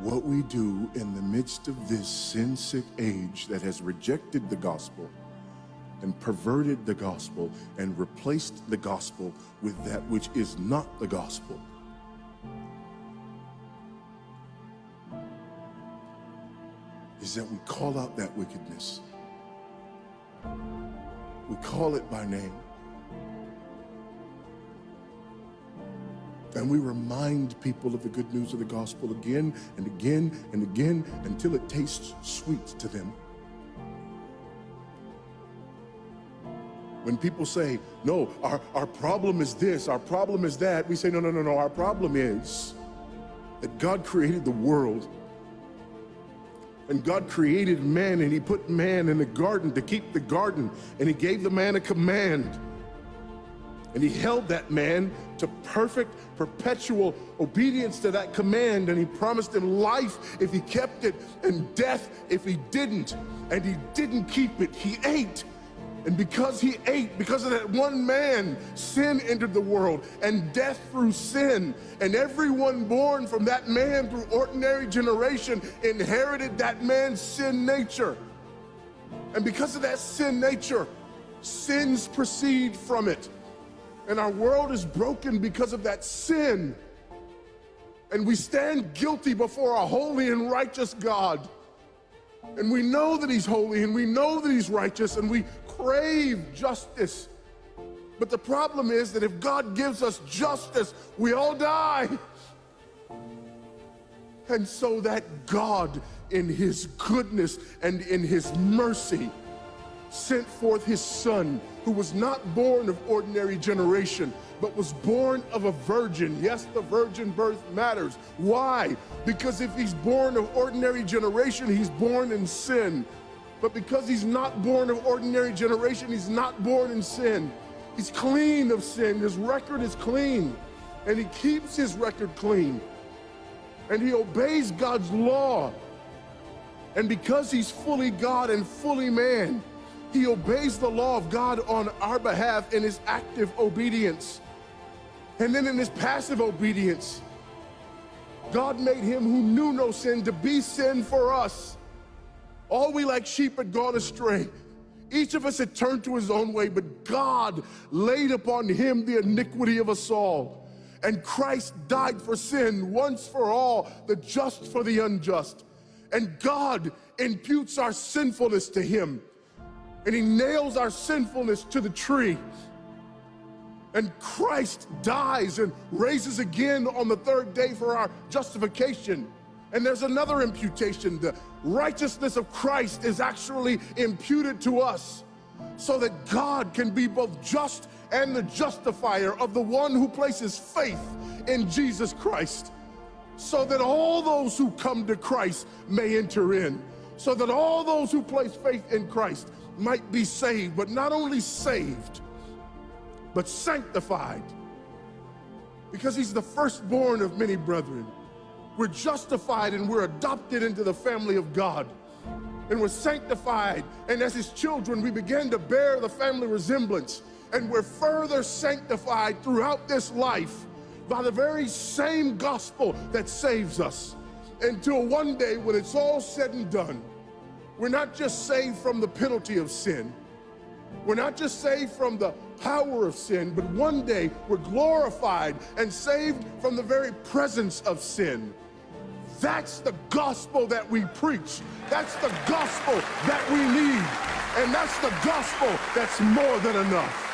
what we do in the midst of this sin-sick age that has rejected the gospel and perverted the gospel and replaced the gospel with that which is not the gospel. Is that we call out that wickedness. We call it by name. And we remind people of the good news of the gospel again and again and again until it tastes sweet to them. When people say, no, our problem is this, our problem is that, we say, no, our problem is that God created the world. And God created man, and he put man in the garden to keep the garden, and he gave the man a command. And he held that man to perfect, perpetual obedience to that command, and he promised him life if he kept it, and death if he didn't. And he didn't keep it, he ate. And because he ate, because of that one man, sin entered the world, and death through sin. And everyone born from that man through ordinary generation inherited that man's sin nature. And because of that sin nature, sins proceed from it. And our world is broken because of that sin. And we stand guilty before a holy and righteous God. And we know that he's holy, and we know that he's righteous, and we crave justice. But the problem is that if God gives us justice, we all die. And so that God, in his goodness and in his mercy, sent forth his son, who was not born of ordinary generation, but was born of a virgin. Yes, the virgin birth matters. Why? Because if he's born of ordinary generation, he's born in sin. But because he's not born of ordinary generation, he's not born in sin. He's clean of sin. His record is clean. And he keeps his record clean. And he obeys God's law. And because he's fully God and fully man, he obeys the law of God on our behalf in his active obedience. And then in his passive obedience, God made him who knew no sin to be sin for us. All we like sheep had gone astray. Each of us had turned to his own way, but God laid upon him the iniquity of us all. And Christ died for sin once for all, the just for the unjust. And God imputes our sinfulness to him. And he nails our sinfulness to the tree. And Christ dies and raises again on the third day for our justification. And there's another imputation. The righteousness of Christ is actually imputed to us so that God can be both just and the justifier of the one who places faith in Jesus Christ, so that all those who come to Christ may enter in, so that all those who place faith in Christ might be saved, but not only saved, but sanctified, because he's the firstborn of many brethren. We're justified and we're adopted into the family of God, and we're sanctified, and as his children we begin to bear the family resemblance, and we're further sanctified throughout this life by the very same gospel that saves us, until one day when it's all said and done, we're not just saved from the penalty of sin. We're not just saved from the power of sin, but one day we're glorified and saved from the very presence of sin. That's the gospel that we preach. That's the gospel that we need. And that's the gospel that's more than enough.